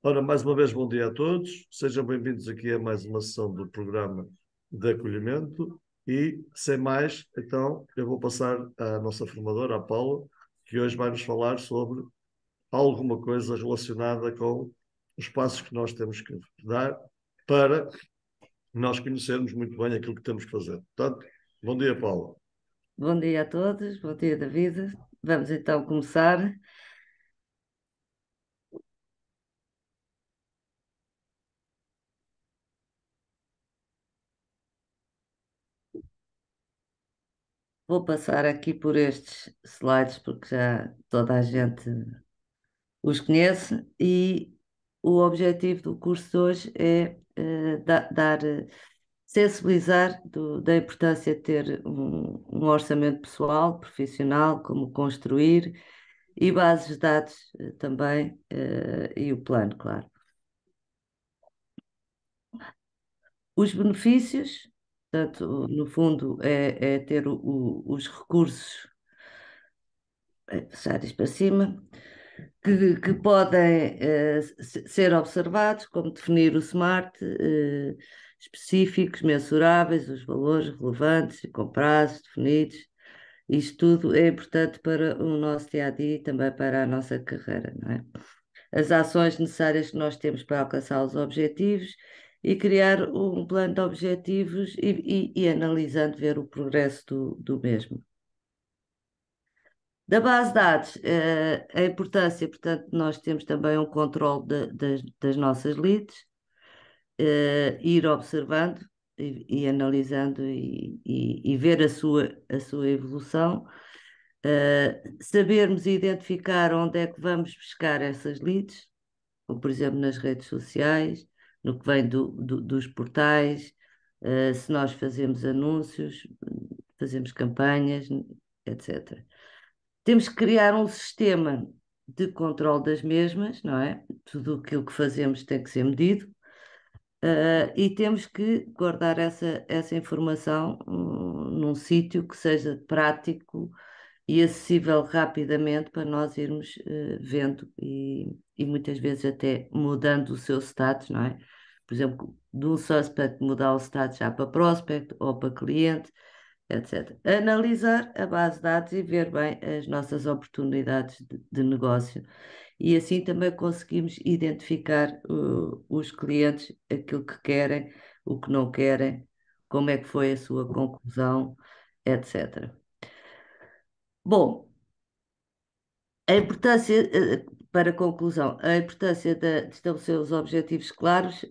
Ora, mais uma vez, bom dia a todos. Sejam bem-vindos aqui a mais uma sessão do programa de acolhimento. E, sem mais, então, eu vou passar à nossa formadora, a Paula, que hoje vai nos falar sobre alguma coisa relacionada com os passos que nós temos que dar para nós conhecermos muito bem aquilo que temos que fazer. Portanto, bom dia, Paula. Bom dia a todos, bom dia, David. Vamos então começar. Vou passar aqui por estes slides porque já toda a gente os conhece e o objetivo do curso de hoje é sensibilizar da importância de ter um orçamento pessoal, profissional, como construir e bases de dados também e o plano, claro. Os benefícios, portanto, no fundo, é ter os recursos, puxar isto para cima, que podem ser observados, como definir o SMART, específicos, mensuráveis, os valores relevantes, com prazos definidos. Isto tudo é importante para o nosso dia a dia e também para a nossa carreira, não é? As ações necessárias que nós temos para alcançar os objetivos e criar um plano de objetivos e analisando ver o progresso do mesmo. Da base de dados, a importância, portanto, nós temos também um controle das nossas leads, ir observando e analisando e ver a sua evolução, sabermos identificar onde é que vamos buscar essas leads, como por exemplo nas redes sociais, no que vem dos portais, se nós fazemos anúncios, fazemos campanhas, etc. Temos que criar um sistema de controle das mesmas, não é? Tudo aquilo que fazemos tem que ser medido, e temos que guardar essa informação num sítio que seja prático e acessível rapidamente para nós irmos vendo e muitas vezes até mudando o seu status, não é? Por exemplo, de um suspect mudar o status já para prospect ou para cliente, etc. Analisar a base de dados e ver bem as nossas oportunidades de negócio. E assim também conseguimos identificar os clientes, aquilo que querem, o que não querem, como é que foi a sua conclusão, etc. Bom, a importância, para conclusão, a importância de estabelecer os objetivos claros,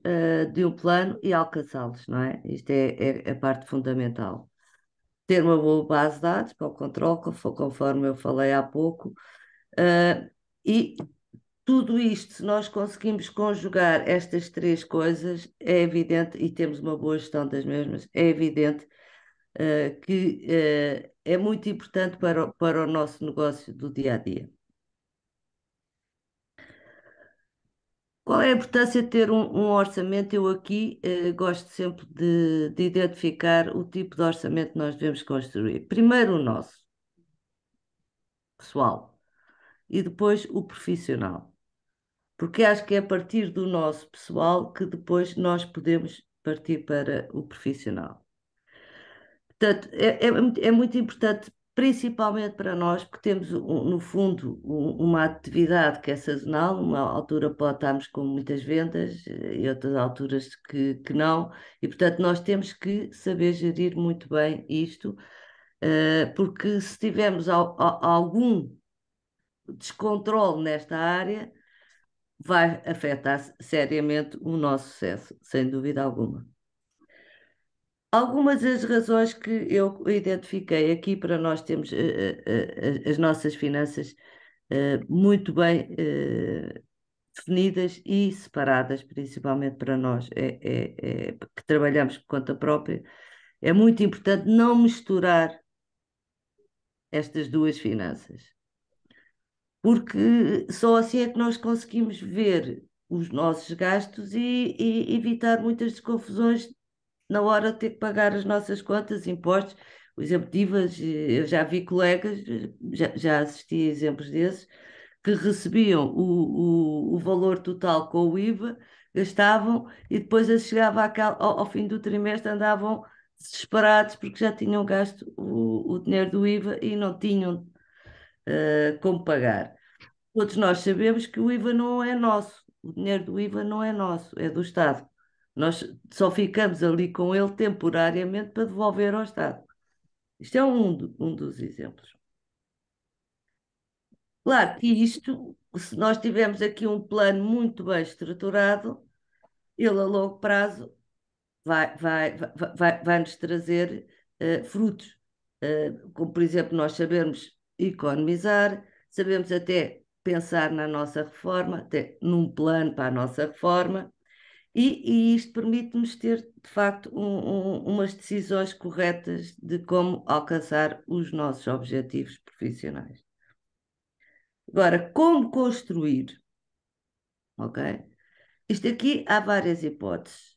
de um plano e alcançá-los, não é? Isto é a parte fundamental. Ter uma boa base de dados para o controle, conforme eu falei há pouco, e tudo isto, se nós conseguimos conjugar estas três coisas, é evidente, e temos uma boa gestão das mesmas, é evidente, que é muito importante para o nosso negócio do dia a dia. Qual é a importância de ter um orçamento? Eu aqui gosto sempre de identificar o tipo de orçamento que nós devemos construir. Primeiro o nosso, pessoal, e depois o profissional. Porque acho que é a partir do nosso pessoal que depois nós podemos partir para o profissional. Portanto, é muito importante, principalmente para nós, porque temos, no fundo, uma atividade que é sazonal, uma altura pode estarmos com muitas vendas e outras alturas que não, e portanto nós temos que saber gerir muito bem isto, porque se tivermos algum descontrole nesta área, vai afetar seriamente o nosso sucesso, sem dúvida alguma. Algumas das razões que eu identifiquei aqui para nós termos as nossas finanças muito bem definidas e separadas, principalmente para nós que trabalhamos por conta própria, é muito importante não misturar estas duas finanças, porque só assim é que nós conseguimos ver os nossos gastos e evitar muitas desconfusões na hora de ter que pagar as nossas contas, impostos. Por exemplo, de IVAs, eu já vi colegas, já assisti a exemplos desses, que recebiam o valor total com o IVA, gastavam e depois chegava ao fim do trimestre andavam desesperados porque já tinham gasto o dinheiro do IVA e não tinham como pagar. Todos nós sabemos que o IVA não é nosso, o dinheiro do IVA não é nosso, é do Estado. Nós só ficamos ali com ele temporariamente para devolver ao Estado. Isto é um dos exemplos. Claro que isto, se nós tivermos aqui um plano muito bem estruturado, ele a longo prazo vai-nos trazer frutos. Como, por exemplo, nós sabemos economizar, sabemos até pensar na nossa reforma, até num plano para a nossa reforma, e isto permite-nos ter, de facto, umas decisões corretas de como alcançar os nossos objetivos profissionais. Agora, como construir? Ok? Isto aqui há várias hipóteses.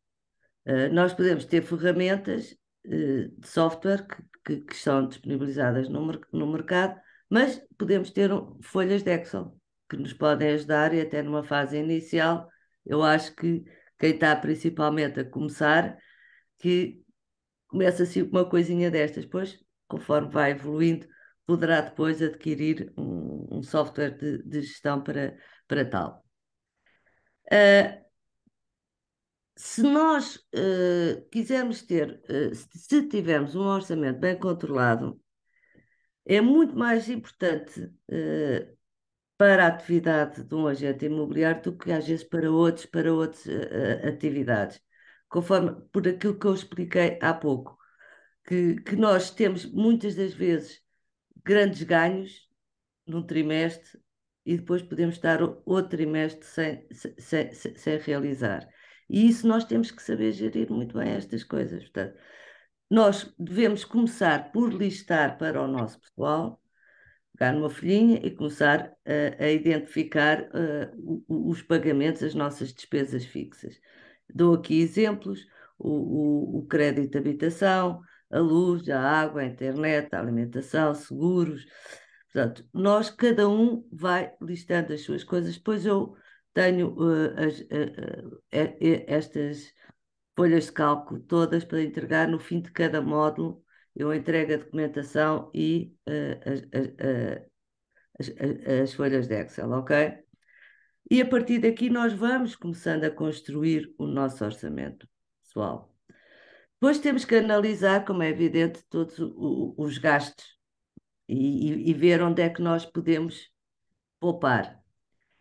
Nós podemos ter ferramentas de software que são disponibilizadas no mercado, mas podemos ter folhas de Excel que nos podem ajudar e até numa fase inicial, eu acho que quem está principalmente a começar, que começa assim com uma coisinha destas, depois, conforme vai evoluindo, poderá depois adquirir um software de gestão para tal. Se nós quisermos ter, se tivermos um orçamento bem controlado, é muito mais importante para a atividade de um agente imobiliário do que às vezes para outras atividades. Conforme por aquilo que eu expliquei há pouco, que nós temos muitas das vezes grandes ganhos num trimestre e depois podemos estar outro trimestre sem realizar. E isso nós temos que saber gerir muito bem estas coisas. Portanto, nós devemos começar por listar para o nosso pessoal, pegar numa folhinha e começar a identificar os pagamentos, as nossas despesas fixas. Dou aqui exemplos: o crédito de habitação, a luz, a água, a internet, a alimentação, seguros. Portanto, nós, cada um vai listando as suas coisas. Depois eu tenho estas folhas de cálculo todas para entregar no fim de cada módulo. Eu entrego a documentação e as folhas de Excel, ok? E a partir daqui nós vamos começando a construir o nosso orçamento pessoal. Depois temos que analisar, como é evidente, todos os gastos e ver onde é que nós podemos poupar.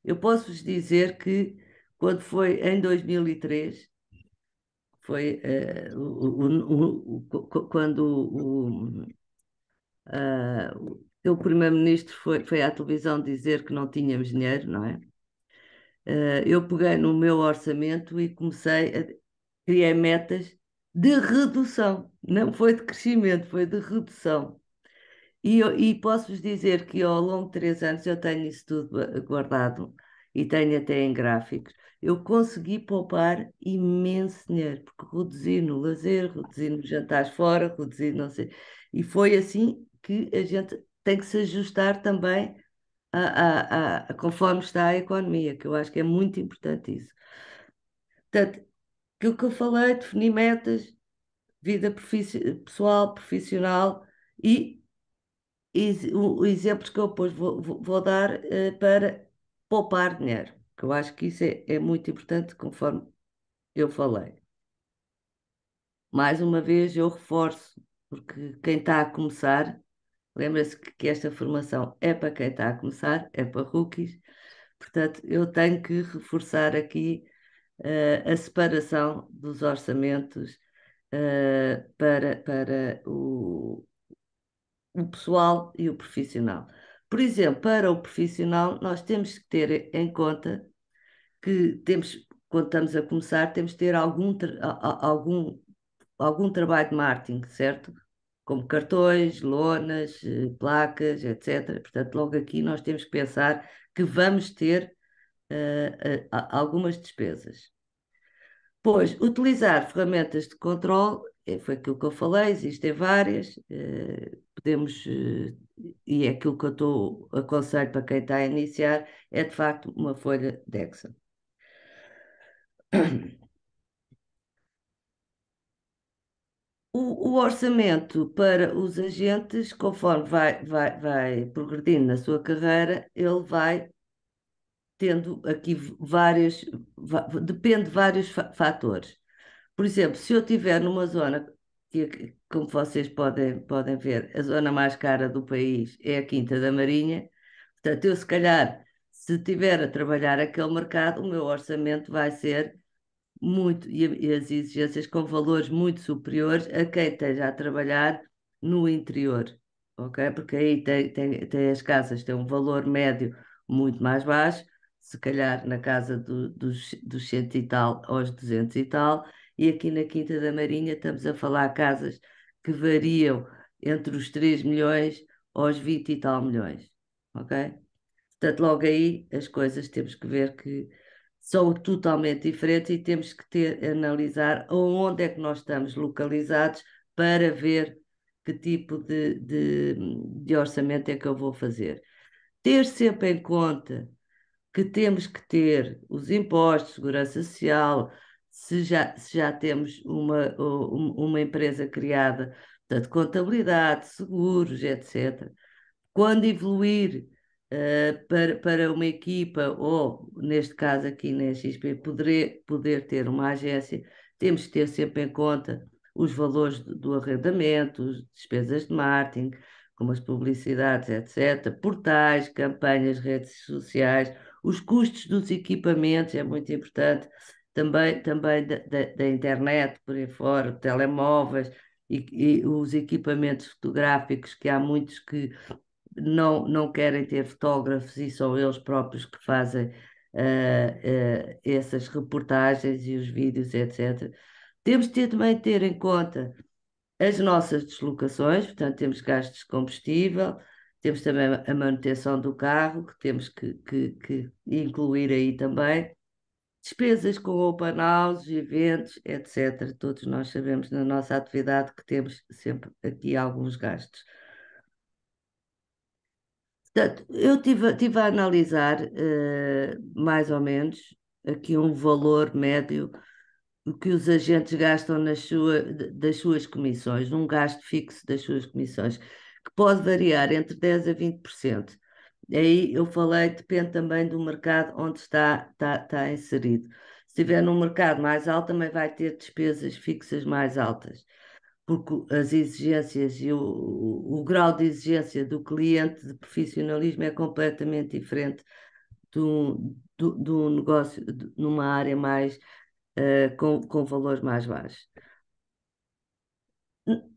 Eu posso-vos dizer que quando foi em 2003, foi quando o primeiro-ministro foi à televisão dizer que não tínhamos dinheiro, não é? Eu peguei no meu orçamento e comecei a criar metas de redução. Não foi de crescimento, foi de redução. E posso-vos dizer que ao longo de 3 anos eu tenho isso tudo guardado e tenho até em gráficos. Eu consegui poupar imenso dinheiro, porque reduzi no lazer, reduzi nos jantares fora, reduzi não sei. E foi assim que a gente tem que se ajustar também conforme está a economia, que eu acho que é muito importante isso. Portanto, aquilo que eu falei, definir metas, vida pessoal, profissional e exemplos que eu depois vou dar para poupar dinheiro, que eu acho que isso é muito importante, conforme eu falei. Mais uma vez, eu reforço, porque quem está a começar, lembra-se que esta formação é para quem está a começar, é para rookies, portanto, eu tenho que reforçar aqui a separação dos orçamentos para o pessoal e o profissional. Por exemplo, para o profissional, nós temos que ter em conta que temos, quando estamos a começar, temos que ter algum trabalho de marketing, certo? Como cartões, lonas, placas, etc. Portanto, logo aqui nós temos que pensar que vamos ter algumas despesas. Pois, utilizar ferramentas de controle foi aquilo que eu falei, existem várias, podemos, e é aquilo que eu aconselho para quem está a iniciar, é de facto uma folha de Excel. O orçamento para os agentes, conforme vai progredindo na sua carreira, ele vai tendo aqui depende de vários fatores. Por exemplo, se eu estiver numa zona, como vocês podem ver, a zona mais cara do país é a Quinta da Marinha, portanto, eu se calhar, se estiver a trabalhar aquele mercado, o meu orçamento vai ser muito, e as exigências com valores muito superiores a quem esteja a trabalhar no interior, ok? Porque aí tem as casas, têm um valor médio muito mais baixo, se calhar na casa dos 100 e tal aos 200 e tal, e aqui na Quinta da Marinha estamos a falar casas que variam entre os 3 milhões aos 20 e tal milhões, ok? Portanto, logo aí as coisas temos que ver que são totalmente diferentes e temos que analisar onde é que nós estamos localizados para ver que tipo de orçamento é que eu vou fazer. Ter sempre em conta que temos que ter os impostos, segurança social, se já temos uma empresa criada, portanto, contabilidade, seguros, etc. Quando evoluir para uma equipa, ou neste caso aqui na XP, poder ter uma agência, temos que ter sempre em conta os valores do arrendamento, as despesas de marketing, como as publicidades, etc., portais, campanhas, redes sociais, os custos dos equipamentos, é muito importante, também da internet, por aí fora, telemóveis e os equipamentos fotográficos, que há muitos que não querem ter fotógrafos e são eles próprios que fazem essas reportagens e os vídeos, etc. Temos de também ter em conta as nossas deslocações, portanto, temos gastos de combustível, temos também a manutenção do carro, que temos que incluir aí também, despesas com open house, eventos, etc. Todos nós sabemos na nossa atividade que temos sempre aqui alguns gastos. Portanto, eu tive a analisar mais ou menos aqui um valor médio que os agentes gastam das suas comissões, um gasto fixo das suas comissões, que pode variar entre 10% a 20%. Aí eu falei, depende também do mercado onde está inserido. Se estiver num mercado mais alto, também vai ter despesas fixas mais altas, porque as exigências e o grau de exigência do cliente de profissionalismo é completamente diferente do negócio numa área mais com valores mais baixos.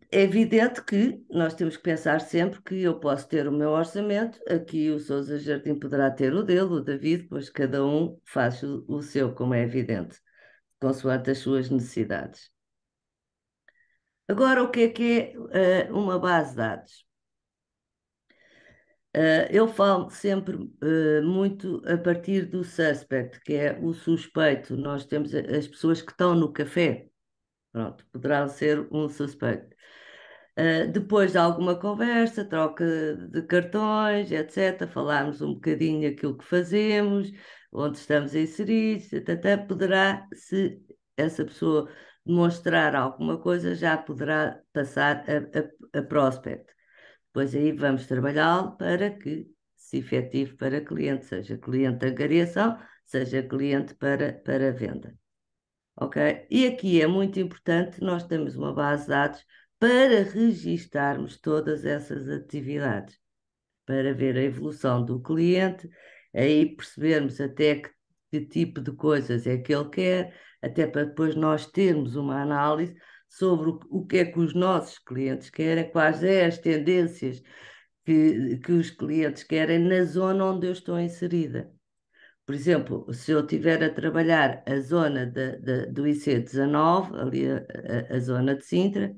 É evidente que nós temos que pensar sempre que eu posso ter o meu orçamento, aqui o Sousa Jardim poderá ter o dele, o David, pois cada um faz o seu, como é evidente, consoante as suas necessidades. Agora, o que é uma base de dados? Eu falo sempre muito a partir do suspect, que é o suspeito. Nós temos as pessoas que estão no café, pronto, poderão ser um suspect. Depois de alguma conversa, troca de cartões, etc., falarmos um bocadinho aquilo que fazemos, onde estamos inseridos, etc., poderá, se essa pessoa demonstrar alguma coisa, já poderá passar a prospect. Depois aí vamos trabalhá-lo para que se efetive para cliente, seja cliente de angariação, seja cliente para venda. Ok? E aqui é muito importante nós temos uma base de dados para registarmos todas essas atividades, para ver a evolução do cliente, aí percebermos até que tipo de coisas é que ele quer, até para depois nós termos uma análise sobre o que é que os nossos clientes querem, quais é as tendências que os clientes querem na zona onde eu estou inserida. Por exemplo, se eu estiver a trabalhar a zona do IC19, ali a zona de Sintra,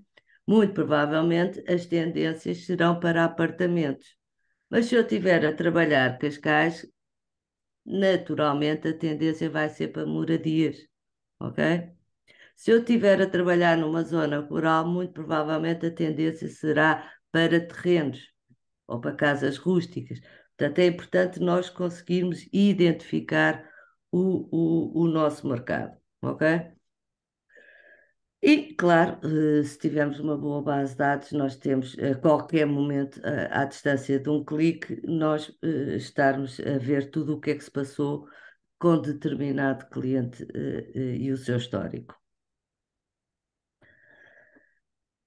muito provavelmente as tendências serão para apartamentos. Mas se eu estiver a trabalhar Cascais, naturalmente a tendência vai ser para moradias, ok? Se eu estiver a trabalhar numa zona rural, muito provavelmente a tendência será para terrenos ou para casas rústicas. Portanto, é importante nós conseguirmos identificar o nosso mercado, ok? E, claro, se tivermos uma boa base de dados, nós temos a qualquer momento, à distância de um clique, nós estarmos a ver tudo o que é que se passou com determinado cliente e o seu histórico.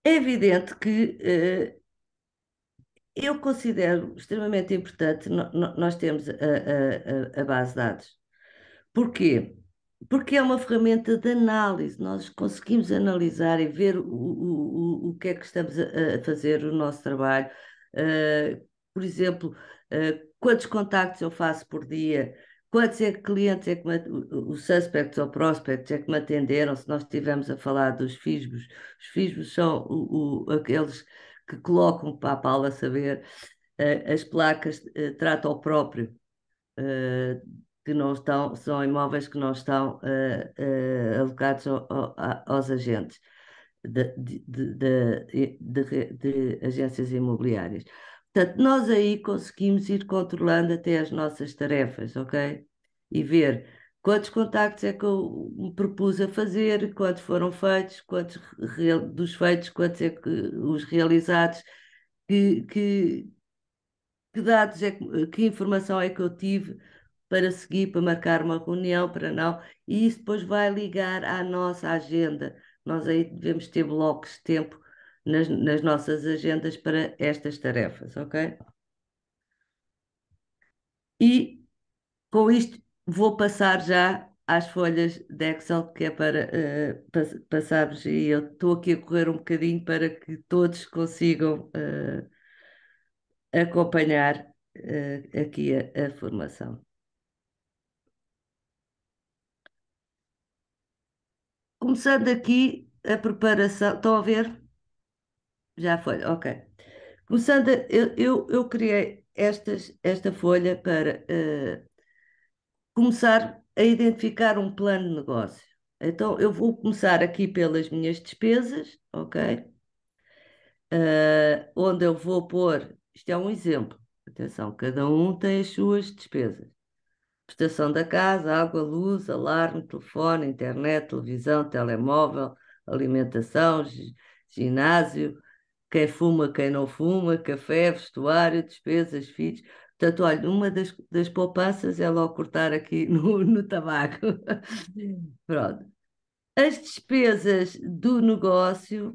É evidente que eu considero extremamente importante nós termos a base de dados. Porquê? Porque é uma ferramenta de análise, nós conseguimos analisar e ver o que é que estamos a fazer, o nosso trabalho. Por exemplo, quantos contactos eu faço por dia, quantos é que clientes é que os suspects ou prospects é que me atenderam, se nós estivermos a falar dos FISBOs. Os FISBOs são aqueles que colocam para a Paula saber, as placas tratam ao próprio. Que não estão, são imóveis que não estão alocados aos agentes de agências imobiliárias. Portanto, nós aí conseguimos ir controlando até as nossas tarefas, ok? E ver quantos contactos é que eu me propus a fazer, quantos foram feitos, quantos dos feitos, quantos é que os realizados, que, que, que dados é que informação é que eu tive para seguir, para marcar uma reunião, para não. E isso depois vai ligar à nossa agenda. Nós aí devemos ter blocos de tempo nas nossas agendas para estas tarefas, ok? E com isto vou passar já às folhas de Excel, que é para passarmos, e eu estou aqui a correr um bocadinho para que todos consigam acompanhar aqui a formação. Começando aqui a preparação, estão a ver? Já foi, ok. Começando, eu criei esta folha para começar a identificar um plano de negócio. Então, eu vou começar aqui pelas minhas despesas, ok? Onde eu vou pôr, isto é um exemplo, atenção, cada um tem as suas despesas. Prestação da casa, água, luz, alarme, telefone, internet, televisão, telemóvel, alimentação, ginásio, quem fuma, quem não fuma, café, vestuário, despesas, filhos. Portanto, olha, uma das poupanças é logo cortar aqui no tabaco. Pronto. As despesas do negócio,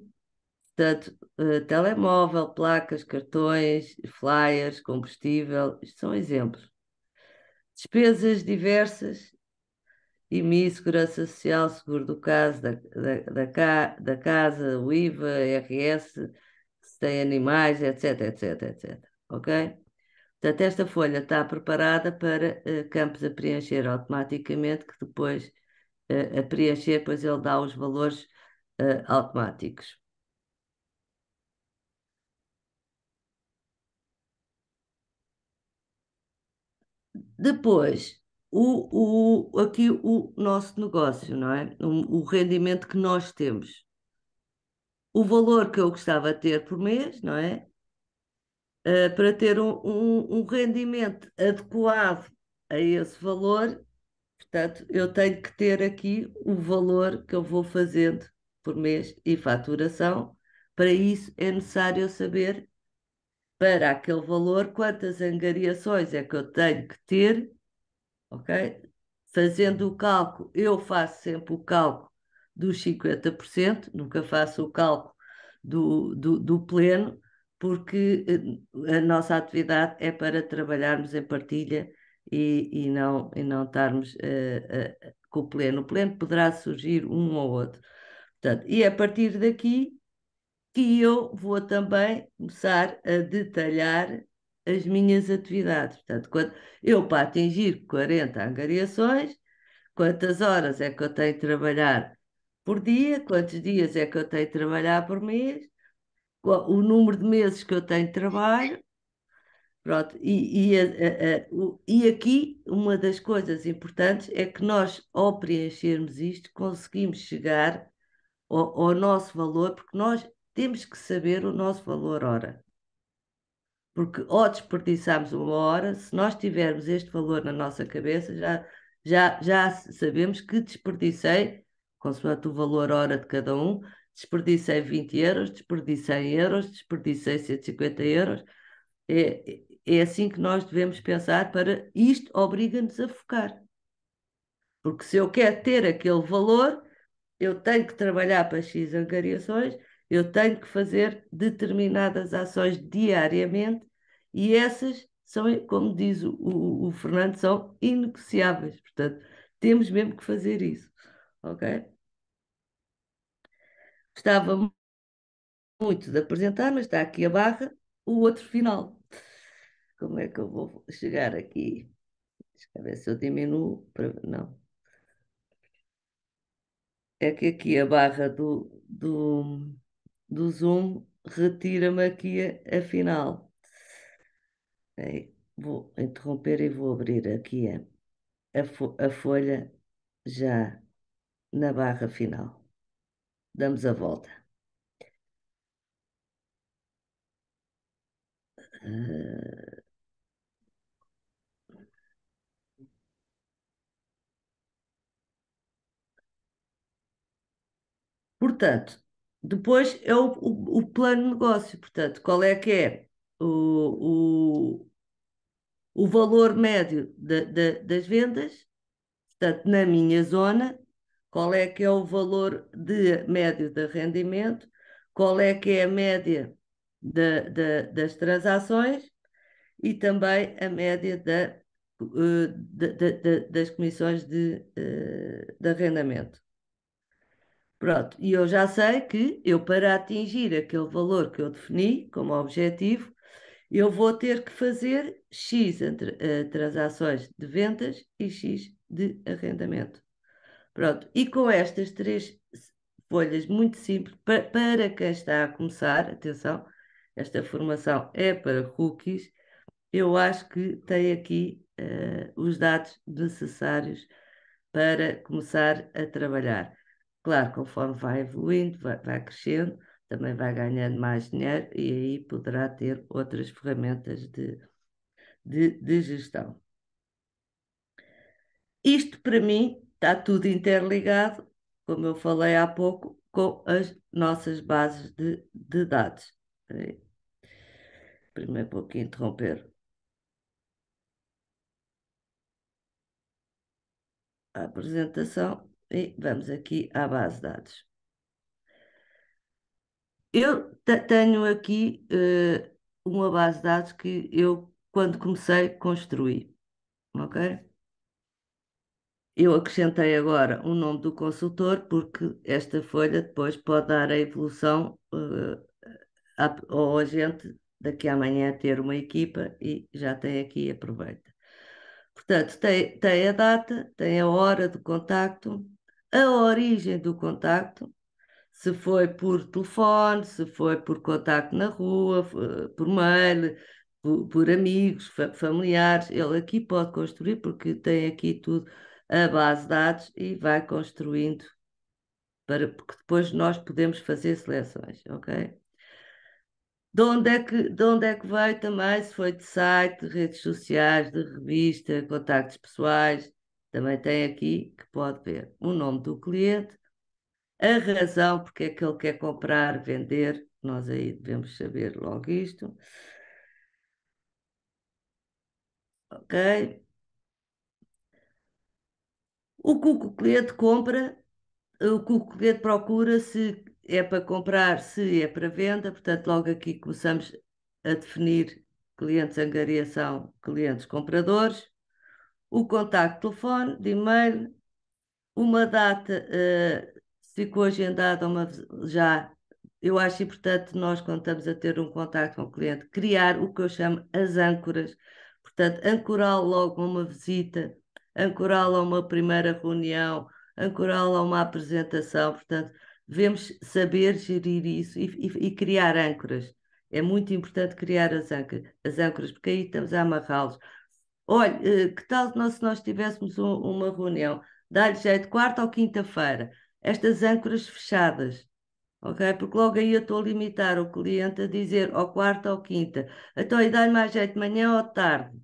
portanto, telemóvel, placas, cartões, flyers, combustível, isto são exemplos. Despesas diversas, IMI, Segurança Social, seguro do caso, da casa, o IVA, RS, se tem animais, etc, etc, etc. Ok? Portanto, esta folha está preparada para campos a preencher automaticamente, que depois, a preencher, depois ele dá os valores automáticos. Depois, aqui o nosso negócio, não é? O rendimento que nós temos. O valor que eu gostava de ter por mês, não é? Para ter um rendimento adequado a esse valor, portanto, eu tenho que ter aqui o valor que eu vou fazendo por mês e faturação. Para isso é necessário eu saber, para aquele valor, quantas angariações é que eu tenho que ter, ok? Fazendo o cálculo, eu faço sempre o cálculo dos 50%, nunca faço o cálculo do pleno, porque a nossa atividade é para trabalharmos em partilha e não estarmos com o pleno. O pleno poderá surgir um ou outro. Portanto, e é a partir daqui que eu vou também começar a detalhar as minhas atividades. Portanto, quando eu, para atingir 40 angariações, quantas horas é que eu tenho de trabalhar por dia, quantos dias é que eu tenho de trabalhar por mês, o número de meses que eu tenho de trabalho. Pronto, e aqui uma das coisas importantes é que nós, ao preenchermos isto, conseguimos chegar ao nosso valor, porque nós temos que saber o nosso valor hora. Porque ou desperdiçamos uma hora, se nós tivermos este valor na nossa cabeça, já sabemos que desperdicei, consoante o valor hora de cada um, desperdicei 20 euros, desperdicei 100 euros, desperdicei 150 euros. É assim que nós devemos pensar. Para isto obriga-nos a focar. Porque se eu quero ter aquele valor, eu tenho que trabalhar para X angariações, eu tenho que fazer determinadas ações diariamente e essas são, como diz o Fernando, são inegociáveis. Portanto, temos mesmo que fazer isso. Ok? Gostava muito de apresentar, mas está aqui a barra, o outro final. Como é que eu vou chegar aqui? Deixa eu ver se eu diminuo. Não. É que aqui a barra do Zoom retira-me aqui a final. Vou interromper e vou abrir aqui a folha já na barra final. Damos a volta. Portanto, depois é o plano de negócio. Portanto, qual é que é o valor médio das vendas? Portanto, na minha zona, qual é que é o valor médio de rendimento? Qual é que é a média das transações? E também a média das comissões de arrendamento. Pronto, e eu já sei que eu, para atingir aquele valor que eu defini como objetivo, eu vou ter que fazer X transações de vendas e X de arrendamento. Pronto, e com estas três folhas muito simples, para quem está a começar, atenção, esta formação é para rookies, eu acho que tem aqui os dados necessários para começar a trabalhar. Claro, conforme vai evoluindo, vai crescendo, também vai ganhando mais dinheiro e aí poderá ter outras ferramentas de gestão. Isto, para mim, está tudo interligado, como eu falei há pouco, com as nossas bases de dados. Primeiro vou aqui interromper a apresentação e vamos aqui à base de dados. Eu tenho aqui uma base de dados que eu, quando comecei, construí, ok? Eu acrescentei agora o nome do consultor porque esta folha depois pode dar a evolução ao agente daqui a amanhã ter uma equipa e já tem aqui, aproveita. Portanto, tem a data, tem a hora do contacto, a origem do contacto, se foi por telefone, se foi por contacto na rua, por mail, por amigos, familiares. Ele aqui pode construir, porque tem aqui tudo, a base de dados, e vai construindo, porque depois nós podemos fazer seleções, ok? De onde é que veio também, se foi de site, de redes sociais, de revista, contactos pessoais, também tem aqui que pode ver o nome do cliente, a razão porque é que ele quer comprar, vender, nós aí devemos saber logo isto. Ok? O que o cliente compra, o que o cliente procura, se é para comprar, se é para venda, portanto, logo aqui começamos a definir clientes angariação, clientes compradores, o contacto de telefone, de e-mail, uma data, ficou agendada já. Eu acho importante nós, quando estamos a ter um contacto com o cliente, criar o que eu chamo as âncoras. Portanto, ancorá-lo logo a uma visita, ancorá-lo a uma primeira reunião, ancorá-lo a uma apresentação. Portanto, devemos saber gerir isso e criar âncoras. É muito importante criar as âncoras, porque aí estamos a amarrá-los. Olha, que tal se nós tivéssemos uma reunião? Dá-lhe jeito, quarta ou quinta-feira? estas âncoras fechadas, ok? Porque logo aí eu estou a limitar o cliente a dizer ou quarta ou quinta. Então, aí dá-lhe mais jeito de manhã ou de tarde.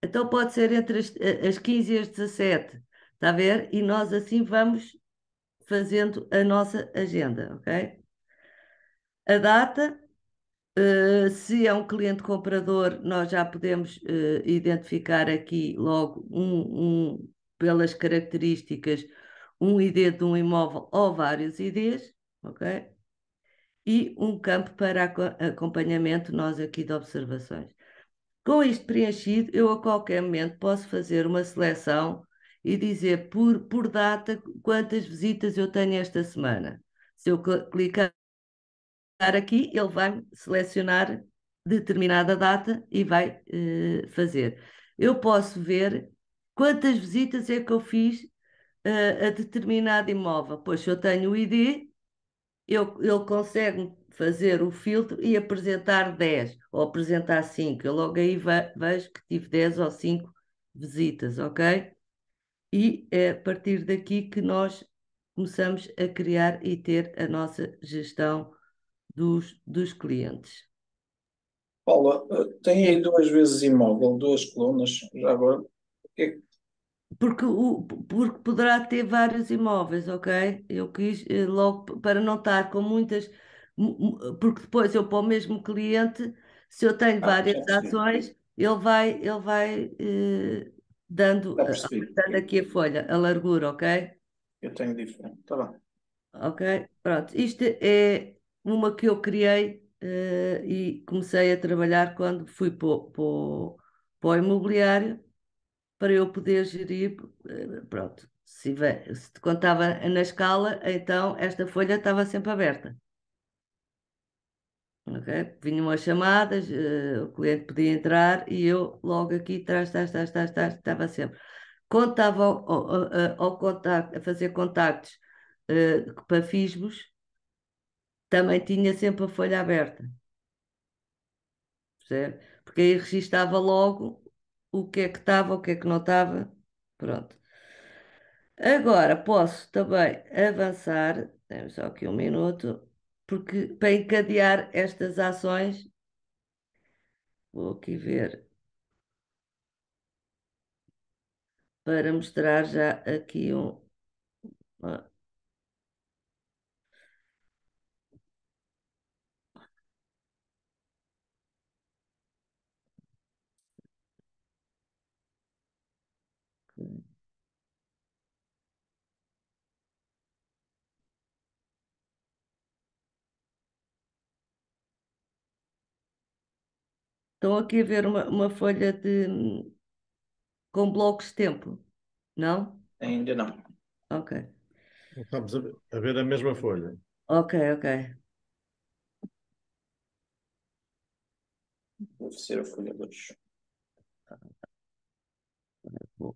Então, pode ser entre as 15 e as 17, está a ver? E nós assim vamos fazendo a nossa agenda, ok? A data, se é um cliente comprador, nós já podemos identificar aqui logo pelas características, um ID de um imóvel ou vários IDs, ok? E um campo para acompanhamento, nós aqui de observações. Com isto preenchido, eu a qualquer momento posso fazer uma seleção e dizer por data quantas visitas eu tenho esta semana. Se eu clicar aqui, ele vai selecionar determinada data e vai fazer. Eu posso ver quantas visitas é que eu fiz a determinado imóvel. Pois se eu tenho o ID, ele consegue fazer o filtro e apresentar 10 ou apresentar 5. Eu logo aí vejo que tive 10 ou 5 visitas, ok? E é a partir daqui que nós começamos a criar e ter a nossa gestão dos clientes. Paula, tem aí duas vezes imóvel, duas colunas, já agora. Porque poderá ter vários imóveis, ok? Eu quis logo para não estar com muitas, porque depois eu para o mesmo cliente, se eu tenho Já várias percebi, ações, ele vai dando, já percebi. aumentando aqui a folha, a largura, ok? Eu tenho diferente, está bem. Ok? Pronto, isto é uma que eu criei e comecei a trabalhar quando fui para o imobiliário para eu poder gerir, pronto, se te contava na escala, então esta folha estava sempre aberta. Ok? Vinham as chamadas, o cliente podia entrar e eu logo aqui, estava sempre. Quando estava ao contacto, a fazer contactos para FISBOS, também tinha sempre a folha aberta, percebe? Porque aí registava logo o que é que estava, o que é que não estava, pronto. Agora posso também avançar, temos só aqui um minuto, porque para encadear estas ações, vou aqui ver para mostrar já aqui ah, estão aqui a ver uma folha com blocos de tempo, não? Ainda não. Ok, Estamos a ver a mesma folha. ok, ok. Deve ser a folha 2. Bom,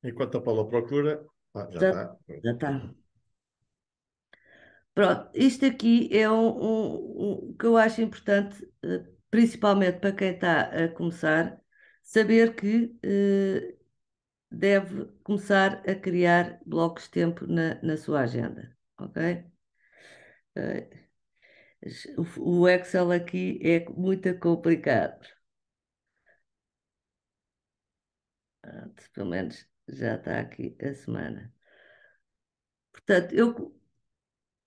Enquanto a Paula procura, já já está. já está. Pronto, isto aqui é que eu acho importante, principalmente para quem está a começar, saber que deve começar a criar blocos de tempo na sua agenda, ok? Eh, o Excel aqui é muito complicado. Pronto, pelo menos já está aqui a semana. Portanto, eu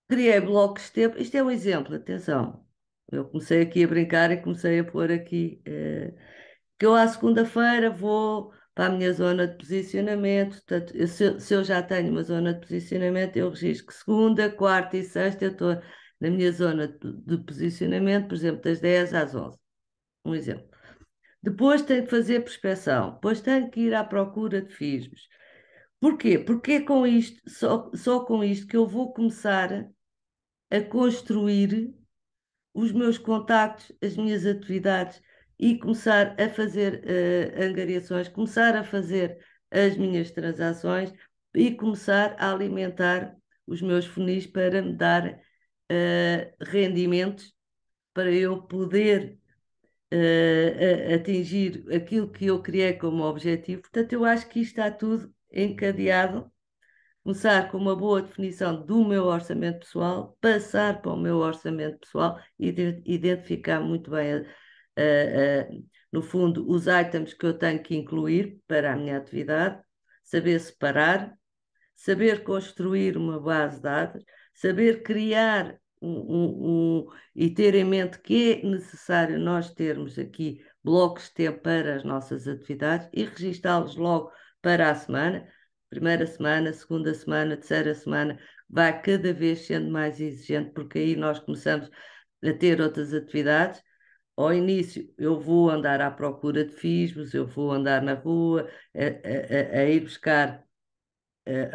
criei blocos de tempo. Isto é um exemplo, atenção. Eu comecei aqui a brincar e comecei a pôr aqui que eu à segunda-feira vou para a minha zona de posicionamento. Portanto, se eu já tenho uma zona de posicionamento, eu registro que segunda, quarta e sexta eu estou na minha zona de posicionamento, por exemplo, das 10 às 11. Um exemplo. Depois tenho que fazer prospecção. Depois tenho que ir à procura de FISBOS. Porquê? Porque é com isto, só com isto que eu vou começar a construir os meus contactos, as minhas atividades e começar a fazer angariações, começar a fazer as minhas transações e começar a alimentar os meus funis para me dar rendimentos para eu poder atingir aquilo que eu criei como objetivo. Portanto, eu acho que isto está tudo encadeado. Começar com uma boa definição do meu orçamento pessoal, passar para o meu orçamento pessoal e identificar muito bem, no fundo, os itens que eu tenho que incluir para a minha atividade, saber separar, saber construir uma base de dados, saber criar e ter em mente que é necessário nós termos aqui blocos de tempo para as nossas atividades e registá-los logo para a semana. Primeira semana, segunda semana, terceira semana, vai cada vez sendo mais exigente, porque aí nós começamos a ter outras atividades. Ao início, eu vou andar à procura de fismos, eu vou andar na rua, a ir buscar,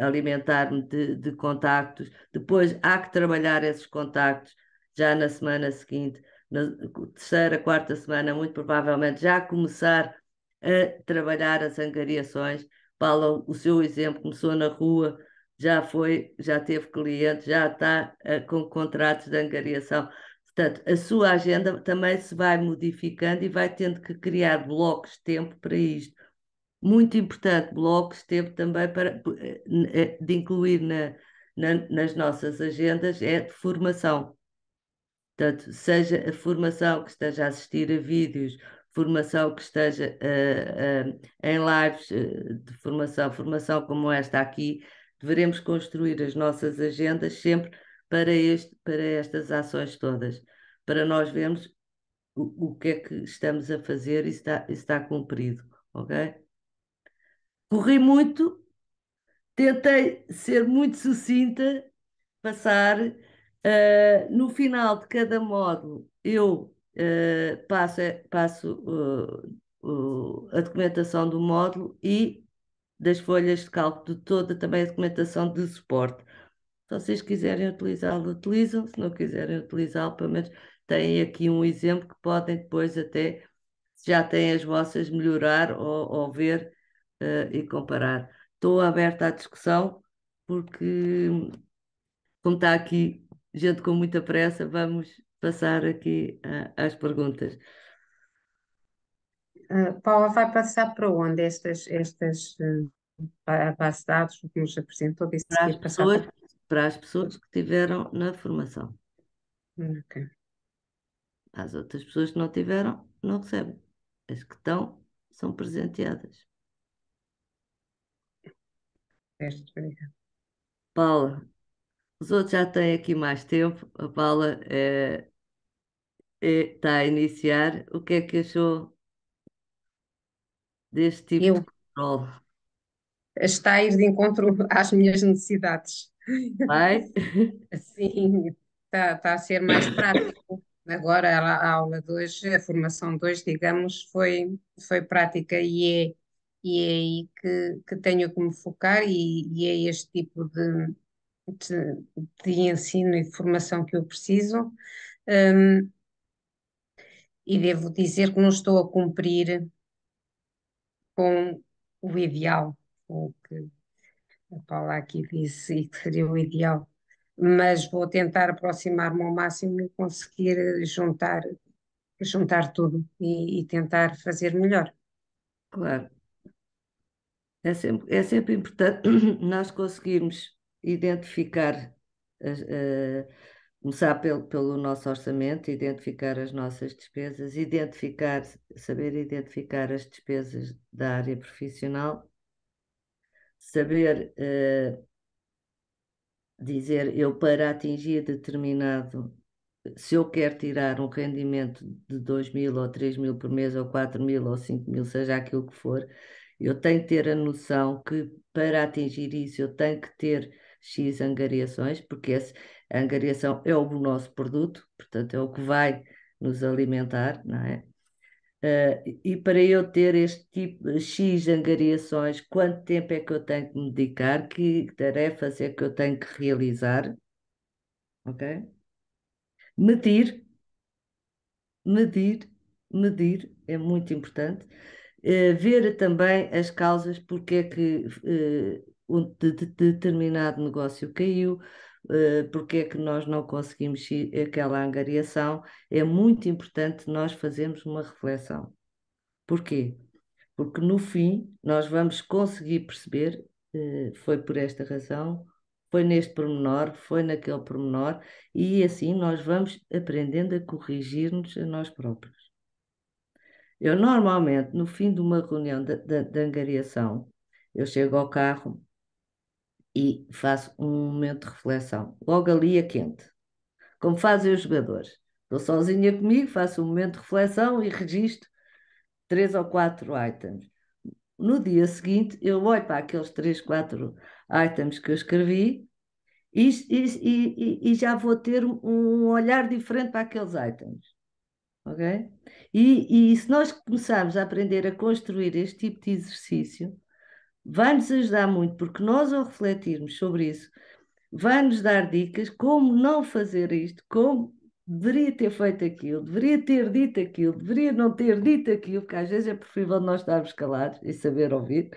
alimentar-me de contactos. Depois há que trabalhar esses contactos já na semana seguinte, na terceira, quarta semana, muito provavelmente já começar a trabalhar as angariações. Paula, o seu exemplo começou na rua, já foi, já teve clientes, já está com contratos de angariação. Portanto, a sua agenda também se vai modificando e vai tendo que criar blocos de tempo para isto. Muito importante, blocos de tempo também para, de incluir nas nossas agendas é de formação. Portanto, seja a formação que esteja a assistir a vídeos, formação que esteja em lives de formação como esta aqui, deveremos construir as nossas agendas sempre para estas ações todas, para nós vermos o que é que estamos a fazer e se está cumprido, ok? Corri muito, tentei ser muito sucinta, passar. No final de cada módulo, eu passo a documentação do módulo e das folhas de cálculo de toda também a documentação de suporte. Se vocês quiserem utilizá-lo, utilizam. Se não quiserem utilizá-lo, pelo menos têm aqui um exemplo que podem depois até, se já têm as vossas, melhorar ou ver e comparar. Estou aberta à discussão, porque, como está aqui gente com muita pressa, vamos passar aqui às perguntas. Paula, vai passar para onde a base de dados que nos apresentou? Disse Para que as ia passar para as pessoas que tiveram na formação. Ok. As outras pessoas que não tiveram, não recebem. As que estão, são presenteadas. Obrigada. Paula, os outros já têm aqui mais tempo. A Paula está a iniciar. O que é que achou deste tipo de Eu controle? está a ir de encontro às minhas necessidades. Vai? Sim, está a ser mais prático. Agora, a aula de hoje, a formação de hoje, digamos, foi prática e é aí que tenho que me focar e é este tipo de ensino e de formação que eu preciso. Hum, e devo dizer que não estou a cumprir com o ideal, o que a Paula aqui disse e que seria o ideal, mas vou tentar aproximar-me ao máximo e conseguir juntar tudo e tentar fazer melhor. Claro. É sempre importante nós conseguirmos identificar, começar pelo nosso orçamento, identificar as nossas despesas, saber identificar as despesas da área profissional, saber dizer eu para atingir determinado, se eu quero tirar um rendimento de 2.000 ou 3.000 por mês, ou 4.000 ou 5.000, seja aquilo que for, eu tenho que ter a noção que para atingir isso eu tenho que ter X angariações, porque a angariação é o nosso produto, portanto é o que vai nos alimentar, não é? E para eu ter este tipo de X angariações, quanto tempo é que eu tenho que me dedicar, que tarefas é que eu tenho que realizar, ok? Medir, medir, medir é muito importante. Ver também as causas porque é que determinado negócio caiu, porque é que nós não conseguimos aquela angariação, é muito importante nós fazermos uma reflexão. Porquê? Porque no fim nós vamos conseguir perceber, foi por esta razão, foi neste pormenor, foi naquele pormenor, e assim nós vamos aprendendo a corrigir-nos a nós próprios. Eu normalmente, no fim de uma reunião de angariação, eu chego ao carro e faço um momento de reflexão, logo ali a quente, como fazem os jogadores. Estou sozinha comigo, faço um momento de reflexão e registro 3 ou 4 items. No dia seguinte, eu olho para aqueles 3, 4 items que eu escrevi e já vou ter um olhar diferente para aqueles items. Ok? E se nós começarmos a aprender a construir este tipo de exercício, vai-nos ajudar muito, porque nós, ao refletirmos sobre isso, vai-nos dar dicas como não fazer isto, como deveria ter feito aquilo, deveria ter dito aquilo, deveria não ter dito aquilo, porque às vezes é preferível nós estarmos calados e saber ouvir.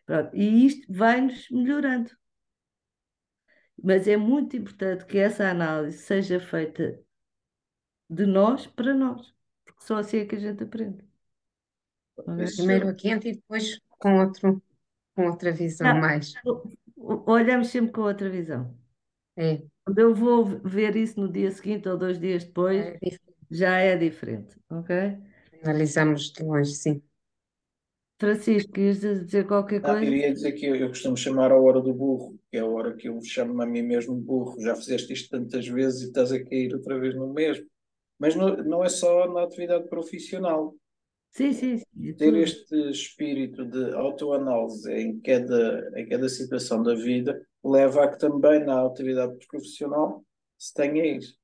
Pronto, e isto vai-nos melhorando. Mas é muito importante que essa análise seja feita de nós para nós, porque só assim é que a gente aprende. Ok? Isso, Primeiro a quente e depois com outra visão Não, mais. olhamos sempre com outra visão. É, Quando eu vou ver isso no dia seguinte ou 2 dias depois, é diferente. já é diferente, ok? Analisamos de longe, sim. Francisco, querias dizer qualquer não, coisa? iria dizer que eu costumo chamar a hora do burro, que é a hora que eu chamo a mim mesmo de burro. Já fizeste isto tantas vezes e estás a cair outra vez no mesmo. Mas não é só na atividade profissional. Sim, sim, sim, Ter tudo. este espírito de autoanálise em cada situação da vida leva a que também na atividade profissional se tenha isso.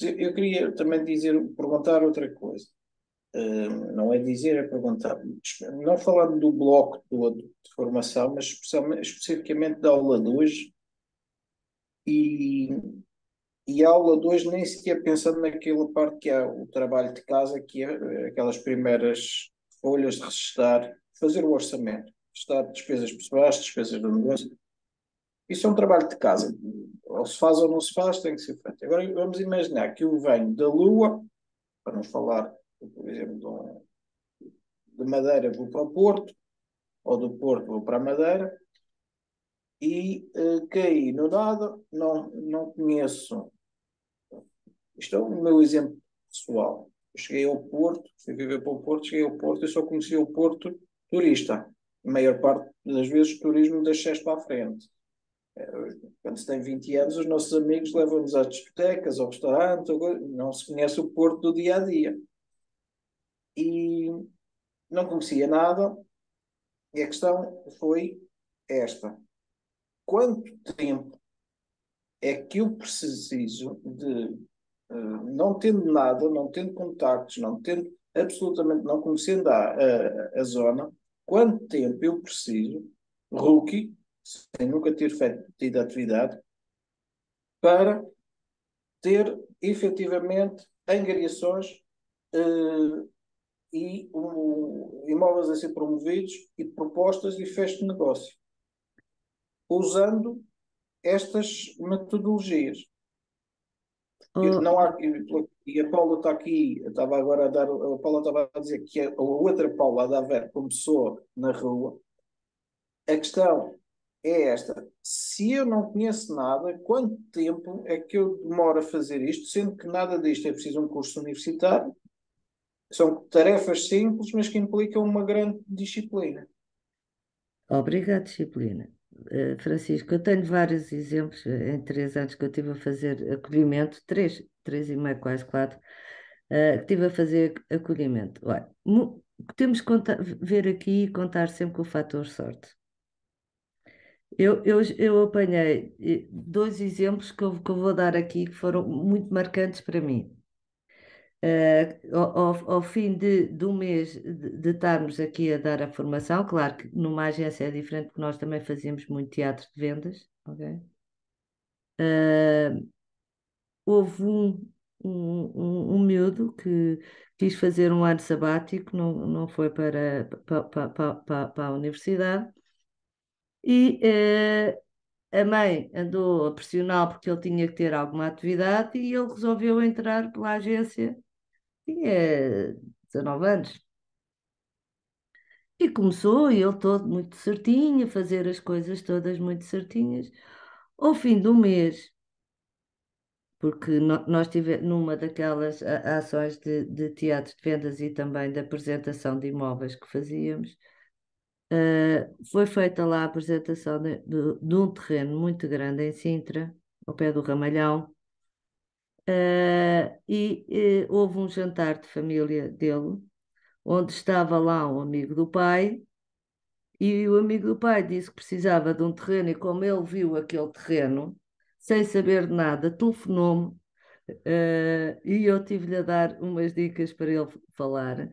Eu queria também perguntar outra coisa. Não é dizer, é perguntar. Não falando do bloco todo de formação, mas especificamente da aula de hoje e, e a aula de hoje nem sequer pensando naquela parte que é o trabalho de casa, que é aquelas primeiras folhas de registar, fazer o orçamento, registrar despesas pessoais, despesas do negócio. Isso é um trabalho de casa. Ou se faz ou não se faz, tem que ser feito. Agora vamos imaginar que eu venho da Lua, para não falar, por exemplo, de Madeira vou para o Porto, ou do Porto vou para a Madeira, e caí no nada, não conheço. Isto é o meu exemplo pessoal. Eu cheguei ao Porto, fui viver para o Porto, cheguei ao Porto e só conheci o Porto turista. A maior parte das vezes o turismo deixa para a frente. Quando se tem 20 anos, os nossos amigos levam-nos às discotecas, ao restaurante, não se conhece o Porto do dia a dia. E não conhecia nada, e a questão foi esta: quanto tempo é que eu preciso de, não tendo nada, não tendo contactos, não tendo absolutamente, não conhecendo a zona, quanto tempo eu preciso, rookie, sem nunca ter tido atividade, para ter efetivamente angariações e imóveis a ser promovidos e propostas e fecho de negócio, usando estas metodologias. Oh, Não há, e a Paula está aqui, estava agora a dar, a Paula estava a dizer que a outra Paula, a da Vera, começou na rua. A questão é esta: se eu não conheço nada, quanto tempo é que eu demoro a fazer isto, sendo que nada disto é preciso um curso universitário? São tarefas simples, mas que implicam uma grande disciplina. obrigada, disciplina. Francisco, eu tenho vários exemplos em 3 anos que eu estive a fazer acolhimento, 3 e meio, quase 4, que estive a fazer acolhimento. Olha, temos que ver aqui e contar sempre com o fator sorte. Eu apanhei 2 exemplos que eu vou dar aqui que foram muito marcantes para mim. Ao fim de um mês de estarmos aqui a dar a formação, claro que numa agência é diferente porque nós também fazíamos muito teatro de vendas, ok? Houve um miúdo que quis fazer um ano sabático, não foi para a universidade, e a mãe andou a pressionar porque ele tinha que ter alguma atividade e ele resolveu entrar pela agência. Tinha 19 anos. E começou, e ele todo muito certinho, a fazer as coisas todas muito certinhas. Ao fim do mês, porque nós tivemos numa daquelas ações de teatro de vendas e também de apresentação de imóveis que fazíamos, foi feita lá a apresentação de um terreno muito grande em Sintra, ao pé do Ramalhão, e houve um jantar de família dele, onde estava lá um amigo do pai, e o amigo do pai disse que precisava de um terreno, e como ele viu aquele terreno, sem saber de nada, telefonou-me, e eu tive-lhe a dar umas dicas para ele falar.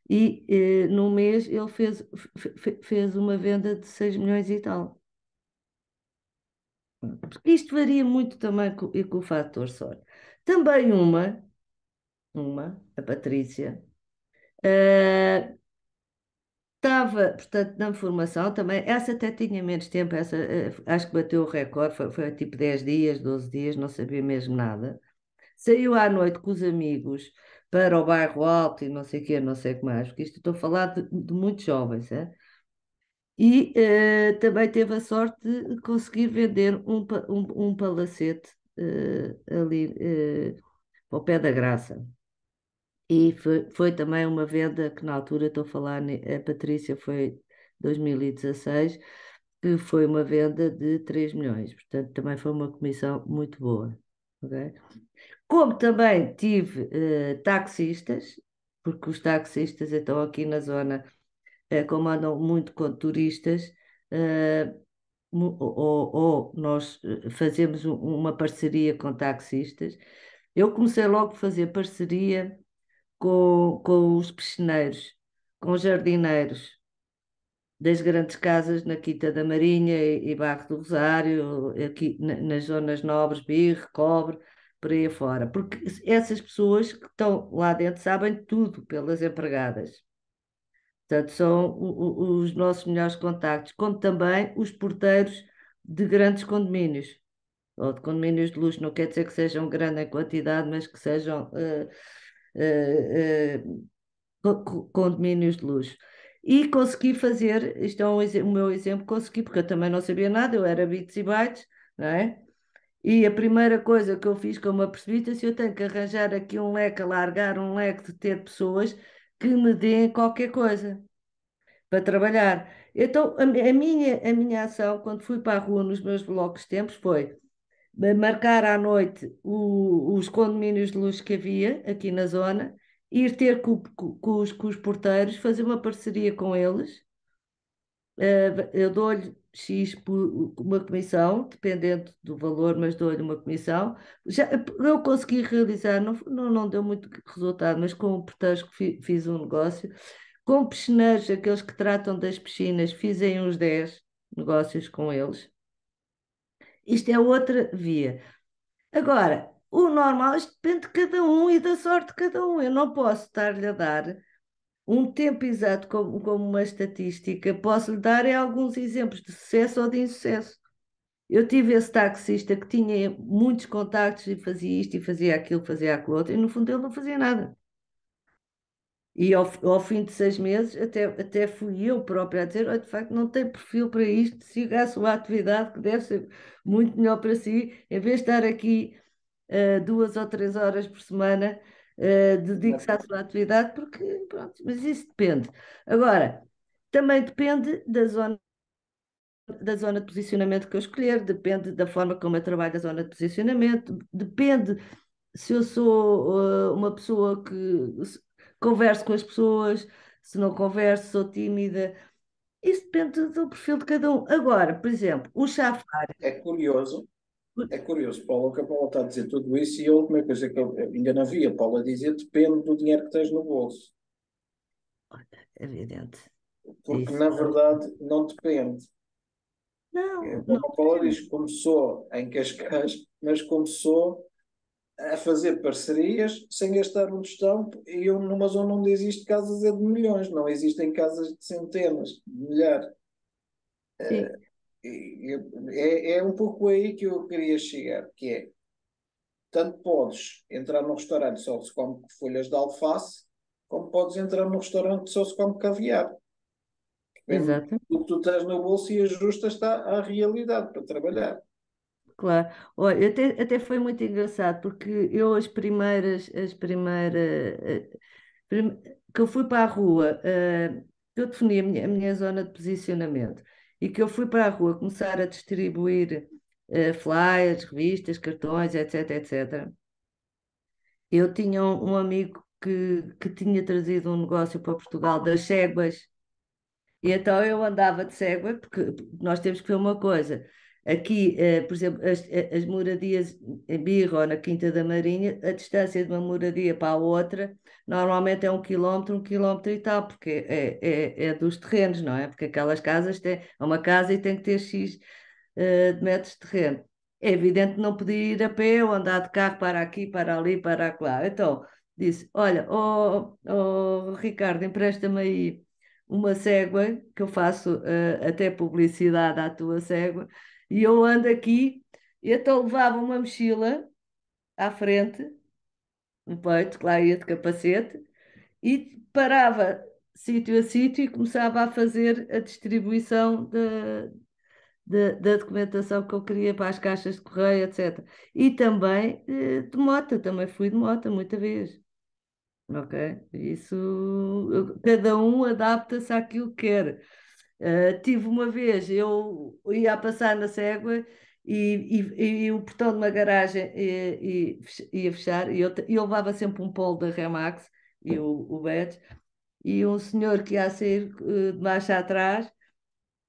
E num mês ele fez uma venda de 6 milhões e tal. Porque isto varia muito também com o fator sorte. Também a Patrícia, estava, portanto, na formação também. Essa até tinha menos tempo, essa, acho que bateu o recorde, foi tipo 10 dias, 12 dias, não sabia mesmo nada. Saiu à noite com os amigos para o bairro Alto e não sei o quê, não sei o que mais, porque isto estou a falar de muito jovens, é? E também teve a sorte de conseguir vender um palacete ali ao pé da Graça. E foi também uma venda que na altura, estou a falar, a Patrícia foi 2016, que foi uma venda de 3 milhões. Portanto, também foi uma comissão muito boa. Ok? Como também tive taxistas, porque os taxistas estão aqui na zona, como andam muito com turistas, eh, ou nós fazemos uma parceria com taxistas. Eu comecei logo a fazer parceria com os piscineiros, com os jardineiros das grandes casas na Quinta da Marinha e Barro do Rosário, aqui nas zonas nobres, Birre, Cobre, por aí afora. Porque essas pessoas que estão lá dentro sabem tudo pelas empregadas. Portanto, são os nossos melhores contactos, como também os porteiros de grandes condomínios, ou de condomínios de luxo. Não quer dizer que sejam grandes em quantidade, mas que sejam condomínios de luxo. E consegui fazer, isto é o meu exemplo, consegui, porque eu também não sabia nada, eu era bits e bytes, não é? E a primeira coisa que eu fiz, como eu percebi, se eu tenho que arranjar aqui um leque, alargar um leque de ter pessoas que me deem qualquer coisa para trabalhar. Então, a minha ação, quando fui para a rua nos meus blocos de tempos, foi marcar à noite os condomínios de luxo que havia aqui na zona, ir ter com os porteiros, fazer uma parceria com eles. Eu dou-lhe X por uma comissão, dependendo do valor, mas dou-lhe uma comissão. Já, eu consegui realizar, não deu muito resultado, mas com porteiros que fiz um negócio. Com piscineiros, aqueles que tratam das piscinas, fiz aí uns 10 negócios com eles. Isto é outra via. Agora, o normal, isto depende de cada um e da sorte de cada um. Eu não posso estar-lhe a dar um tempo exato como uma estatística. Posso lhe dar alguns exemplos de sucesso ou de insucesso. Eu tive esse taxista que tinha muitos contactos e fazia isto e fazia aquilo outro, e no fundo ele não fazia nada. E ao fim de 6 meses, até fui eu própria a dizer: "Olha, de facto, não tem perfil para isto, siga a sua atividade, que deve ser muito melhor para si, em vez de estar aqui 2 ou 3 horas por semana, dedique-se à sua atividade, porque, pronto, mas isso depende. Agora, também depende da zona de posicionamento que eu escolher, depende da forma como eu trabalho a zona de posicionamento, depende se eu sou uma pessoa que converso com as pessoas, se não converso, sou tímida. Isso depende do perfil de cada um. Agora, por exemplo, o chafar. É curioso, Paulo, que a Paula está a dizer tudo isso e a última coisa que eu ainda não vi a Paula dizer depende do dinheiro que tens no bolso. Evidente. Porque, Isso. na verdade, não depende. Não, Como não a Paula depende. diz, começou em Cascais, mas começou a fazer parcerias sem gastar um tostão e eu numa zona onde existe casas é de milhões, não existem casas de centenas, de milhares. Sim. é um pouco aí que eu queria chegar, que é, tanto podes entrar num restaurante só se come folhas de alface, como podes entrar num restaurante que só se come caviar. Depende Exato. do que tu tens no bolso e ajustas-te à realidade para trabalhar. Claro. Olha, até foi muito engraçado, porque eu que eu fui para a rua, que eu defini a minha zona de posicionamento e que eu fui para a rua começar a distribuir flyers, revistas, cartões, etc, etc. Eu tinha um amigo que tinha trazido um negócio para Portugal das séguas e então eu andava de Segway, porque nós temos que ver uma coisa. Aqui, por exemplo, as moradias em Birra ou na Quinta da Marinha, a distância de uma moradia para a outra, normalmente é 1 quilómetro e tal, porque é dos terrenos, não é? Porque aquelas casas têm, é uma casa e tem que ter X de metros de terreno. É evidente que não podia ir a pé ou andar de carro para aqui, para ali, para acolá. Então, disse, olha, Ricardo, empresta-me aí uma Segway, que eu faço até publicidade à tua Segway, e eu ando aqui, e então levava uma mochila à frente, no peito, que lá ia de capacete, e parava sítio a sítio e começava a fazer a distribuição da documentação que eu queria para as caixas de correio, etc. E também de moto, também fui de moto muita vez. Ok? Isso, cada um adapta-se àquilo que quer. Tive uma vez, eu ia a passar na Ségua e o portão de uma garagem ia fechar e eu levava sempre um polo da Remax e o badge e um senhor que ia a sair de marcha atrás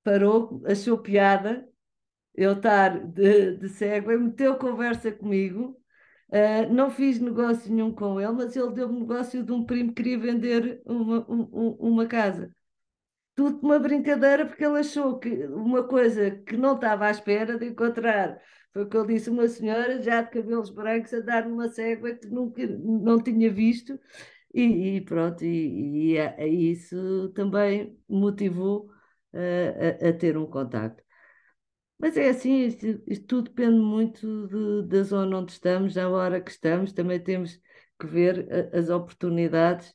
parou, achou piada eu estar de Ségua, meteu conversa comigo. Não fiz negócio nenhum com ele, mas ele deu-me negócio de um primo que queria vender uma casa. Tudo uma brincadeira, porque ele achou que uma coisa que não estava à espera de encontrar. Foi o que ele disse, uma senhora já de cabelos brancos a dar numa Ségua que nunca não tinha visto. E pronto, isso também motivou a ter um contacto. Mas é assim, isto tudo depende muito da zona onde estamos, da hora que estamos, também temos que ver as oportunidades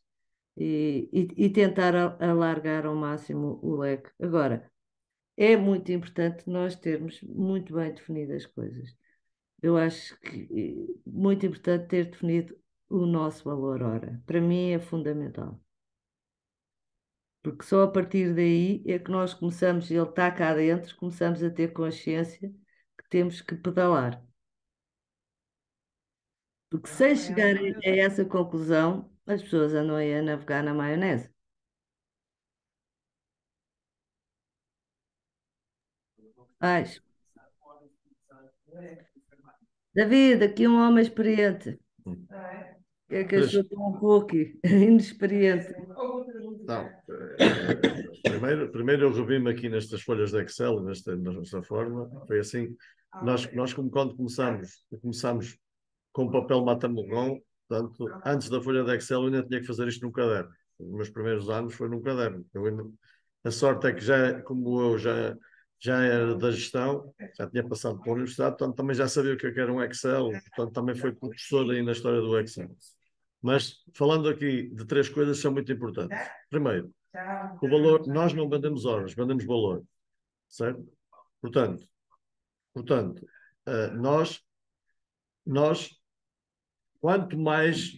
e tentar alargar ao máximo o leque. Agora, é muito importante nós termos muito bem definidas as coisas. Eu acho que é muito importante ter definido o nosso valor hora. Para mim é fundamental. Porque só a partir daí é que nós começamos, ele está cá dentro, começamos a ter consciência que temos que pedalar. Porque sem chegar a essa conclusão, as pessoas andam aí a navegar na maionese. Ai, David, aqui um homem experiente. Que é que achou de um rookie inexperiente? Não, primeiro eu revi-me aqui nestas folhas de Excel, nesta forma. Foi assim, nós como quando começamos com papel mata-morrão, portanto, antes da folha de Excel eu ainda tinha que fazer isto num caderno. Os meus primeiros anos foi num caderno. A sorte é que como eu já era da gestão, já tinha passado pela universidade, portanto também já sabia o que era um Excel, portanto também foi professor aí na história do Excel. Mas falando aqui de três coisas que são muito importantes. Primeiro, o valor, nós não vendemos horas, vendemos valor, certo? Portanto, nós, quanto mais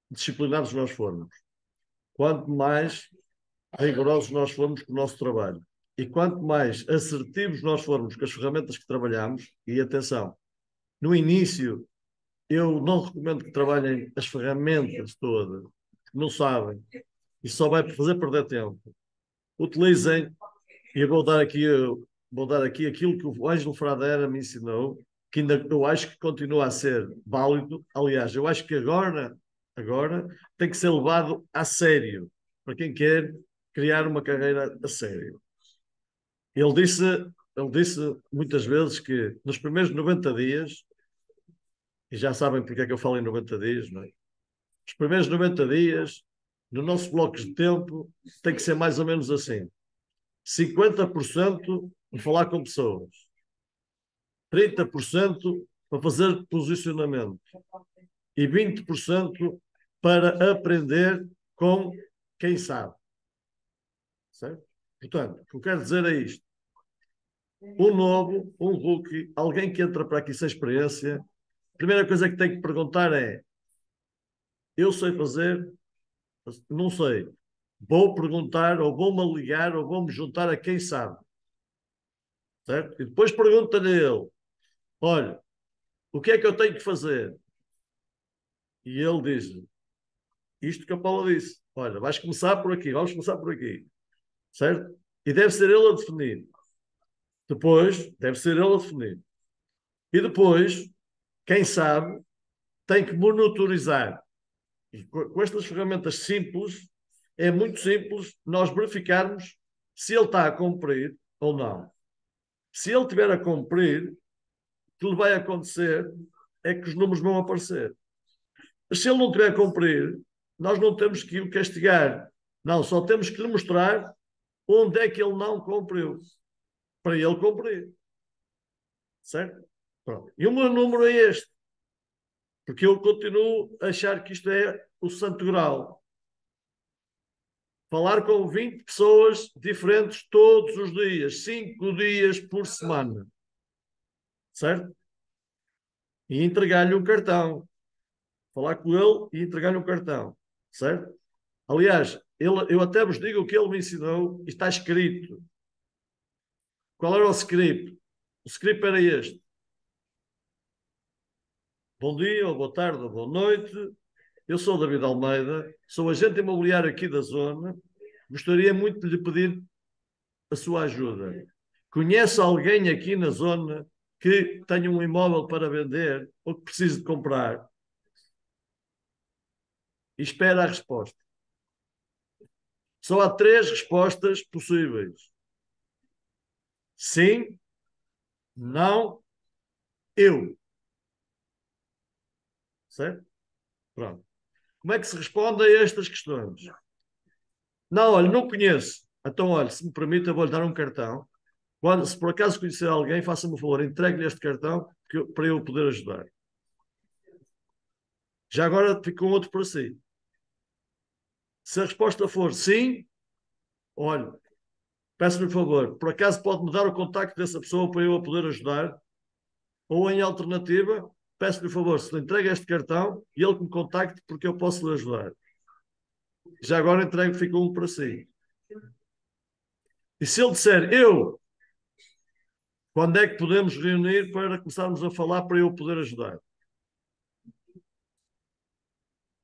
disciplinados nós formos, quanto mais rigorosos nós formos com o nosso trabalho e quanto mais assertivos nós formos com as ferramentas que trabalhamos, e atenção, no início eu não recomendo que trabalhem as ferramentas todas, que não sabem, e só vai fazer perder tempo. Utilizem, e eu vou dar aqui aquilo que o Ângelo Fradeira me ensinou, que ainda eu acho que continua a ser válido. Aliás, eu acho que agora tem que ser levado a sério para quem quer criar uma carreira a sério. Ele disse muitas vezes que nos primeiros 90 dias, e já sabem porque é que eu falo em 90 dias, não é? Os primeiros 90 dias, no nosso bloco de tempo, tem que ser mais ou menos assim. 50% para falar com pessoas. 30% para fazer posicionamento. E 20% para aprender com quem sabe. Certo? Portanto, o que eu quero dizer é isto. Um novo, um rookie, alguém que entra para aqui sem experiência, a primeira coisa que tem que perguntar é: eu sei fazer? Não sei. Vou perguntar, ou vou-me ligar, ou vou-me juntar a quem sabe. Certo? E depois pergunta-lhe a ele: olha, o que é que eu tenho que fazer? E ele diz isto que a Paula disse: olha, vais começar por aqui, vamos começar por aqui. Certo? E deve ser ele a definir. Depois, deve ser ele a definir. E depois, quem sabe, tem que monitorizar. E com estas ferramentas simples, é muito simples nós verificarmos se ele está a cumprir ou não. Se ele estiver a cumprir, o que lhe vai acontecer é que os números vão aparecer. Mas se ele não estiver a cumprir, nós não temos que o castigar. Não, só temos que lhe mostrar onde é que ele não cumpriu, para ele cumprir. Certo? Pronto. E o meu número é este. Porque eu continuo a achar que isto é o santo grau. Falar com 20 pessoas diferentes todos os dias, 5 dias por semana. Certo? E entregar-lhe um cartão. Falar com ele e entregar-lhe um cartão. Certo? Aliás, eu até vos digo o que ele me ensinou e está escrito. Qual era o script? O script era este. Bom dia, ou boa tarde, ou boa noite. Eu sou o David Almeida, sou agente imobiliário aqui da zona. Gostaria muito de lhe pedir a sua ajuda. Conhece alguém aqui na zona que tenha um imóvel para vender ou que precise de comprar? E espera a resposta. Só há 3 respostas possíveis. Sim, não, eu. Certo? Pronto. Como é que se responde a estas questões? Não, olha, não conheço. Então, olha, se me permite, eu vou-lhe dar um cartão. Quando, se por acaso conhecer alguém, faça-me o favor, entregue-lhe este cartão para eu poder ajudar. Já agora ficou outro para si. Se a resposta for sim, olha, peço-lhe um favor, por acaso pode-me dar o contacto dessa pessoa para eu a poder ajudar? Ou em alternativa, peço-lhe um favor, se lhe entregue este cartão e ele que me contacte porque eu posso lhe ajudar. Já agora entrego, ficou um para si. E se ele disser eu, quando é que podemos reunir para começarmos a falar para eu poder ajudar?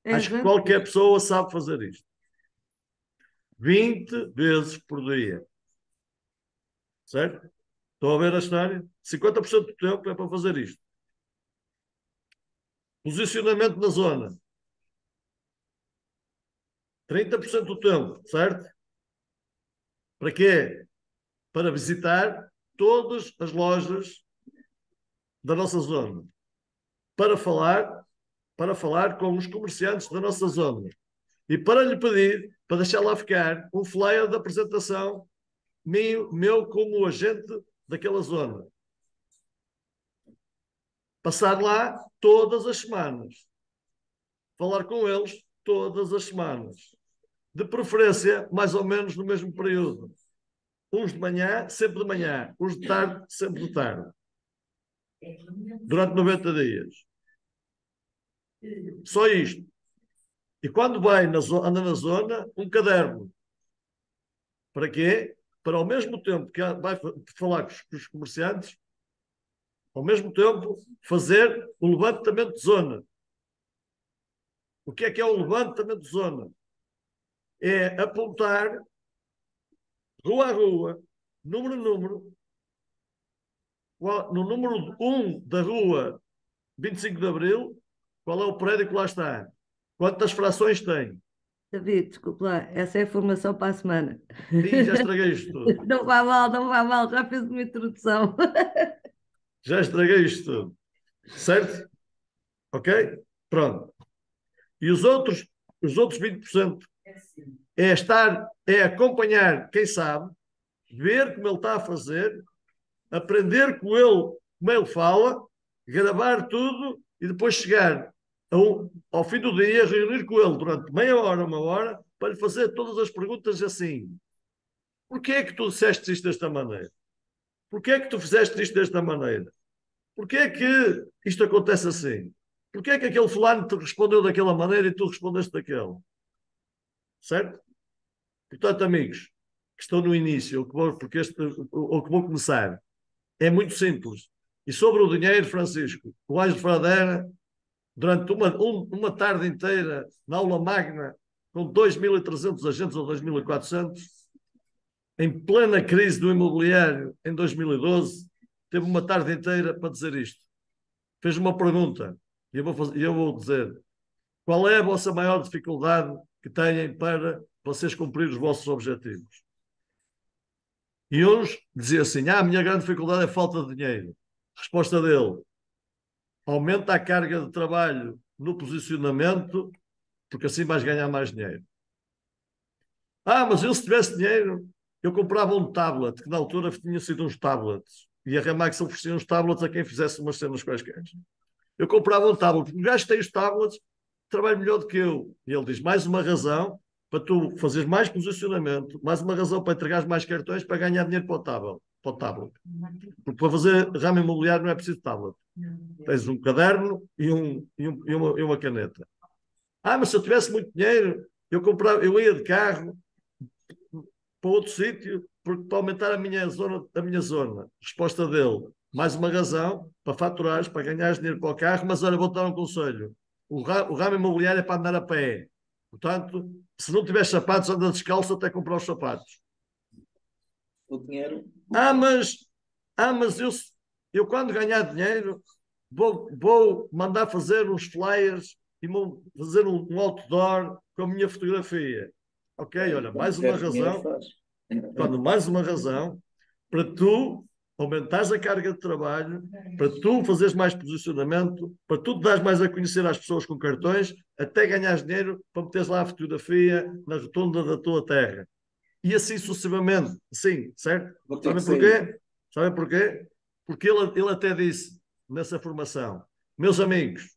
Acho que qualquer pessoa sabe fazer isto. 20 vezes por dia. Certo? Estão a ver a história? 50% do tempo é para fazer isto. Posicionamento na zona. 30% do tempo, certo? Para quê? Para visitar todas as lojas da nossa zona. Para falar com os comerciantes da nossa zona. E para lhe pedir, para deixar lá ficar, um flyer da apresentação meu como agente daquela zona. Passar lá todas as semanas. Falar com eles todas as semanas. De preferência, mais ou menos no mesmo período. Uns de manhã, sempre de manhã. Uns de tarde, sempre de tarde. Durante 90 dias. Só isto. E quando anda na zona, um caderno. Para quê? Para ao mesmo tempo que vai falar com os comerciantes, ao mesmo tempo fazer o levantamento de zona. O que é o levantamento de zona? É apontar rua a rua, número a número, no número 1 da rua 25 de Abril, qual é o prédio que lá está? Quantas frações tem? David, desculpe lá, essa é a formação para a semana. E já estraguei isto tudo. Não vai mal, não vai mal, já fez uma introdução. Já estraguei isto tudo. Certo? Ok? Pronto. E os outros 20% é acompanhar quem sabe, ver como ele está a fazer aprender com ele, como ele fala, gravar tudo e depois chegar ao fim do dia, reunir com ele durante meia hora, uma hora, para lhe fazer todas as perguntas assim. Porquê é que tu disseste isto desta maneira? Porquê é que tu fizeste isto desta maneira? Porquê é que isto acontece assim? Porquê é que aquele fulano te respondeu daquela maneira e tu respondeste daquela? Certo? Portanto, amigos, que estão no início, ou que vão começar, é muito simples. E sobre o dinheiro, Francisco, o Ângelo Fradera, durante uma tarde inteira, na aula magna, com 2.300 agentes ou 2.400, em plena crise do imobiliário, em 2012, teve uma tarde inteira para dizer isto. Fez uma pergunta, e eu vou dizer: qual é a vossa maior dificuldade que têm para vocês cumprir os vossos objetivos? E uns diziam assim: a minha grande dificuldade é falta de dinheiro. Resposta dele: aumenta a carga de trabalho no posicionamento, porque assim vais ganhar mais dinheiro. Mas eu, se tivesse dinheiro, eu comprava um tablet, que na altura tinha sido uns tablets, e a Remax oferecia uns tablets a quem fizesse umas cenas quaisquer. Eu comprava um tablet, porque o gajo tem os tablets, trabalha melhor do que eu. E ele diz: mais uma razão para tu fazeres mais posicionamento, mais uma razão para entregares mais cartões para ganhar dinheiro para o tablet. Porque para fazer ramo imobiliário não é preciso tablet. Tens um caderno e uma caneta. Mas se eu tivesse muito dinheiro, eu ia de carro para outro sítio para aumentar a minha zona. Resposta dele: mais uma razão para faturares, para ganhares dinheiro para o carro, mas olha, vou dar um conselho. O ramo imobiliário é para andar a pé. Portanto, se não tiveres sapatos, anda descalço até comprar os sapatos. O dinheiro. Mas eu quando ganhar dinheiro vou mandar fazer uns flyers e vou fazer um outdoor com a minha fotografia. Ok, olha, mais uma razão. Quando mais uma razão para tu aumentares a carga de trabalho, para tu fazeres mais posicionamento, para tu te dares mais a conhecer às pessoas com cartões, até ganhares dinheiro para meteres lá a fotografia na rotunda da tua terra. E assim sucessivamente. Sim, certo? Sabem porquê? Sabem porquê? Porque ele até disse nessa formação: meus amigos,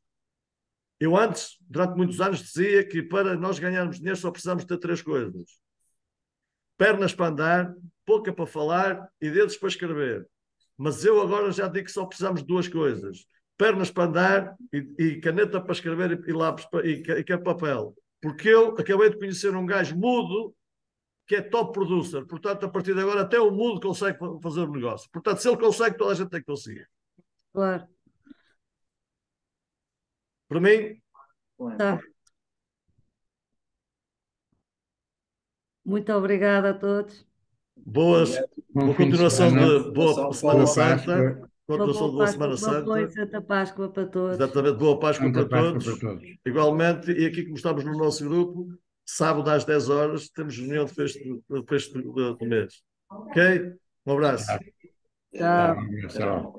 eu antes, durante muitos anos, dizia que para nós ganharmos dinheiro só precisamos ter 3 coisas: pernas para andar, boca para falar e dedos para escrever. Mas eu agora já digo que só precisamos de 2 coisas: pernas para andar e caneta para escrever e lápis e papel. Porque eu acabei de conhecer um gajo mudo que é top producer. Portanto, a partir de agora até o mudo consegue fazer o negócio. Portanto, se ele consegue, toda a gente tem que conseguir. Claro. Para mim... Tá. Muito obrigada a todos. Boa continuação de boa Semana Santa. Continuação de boa Semana Santa. Boa e Santa Páscoa para todos. Exatamente, boa Páscoa para todos. Igualmente, e aqui como estamos no nosso grupo, sábado às 10 horas, temos reunião de fecho do mês. Ok? Um abraço. Tchau.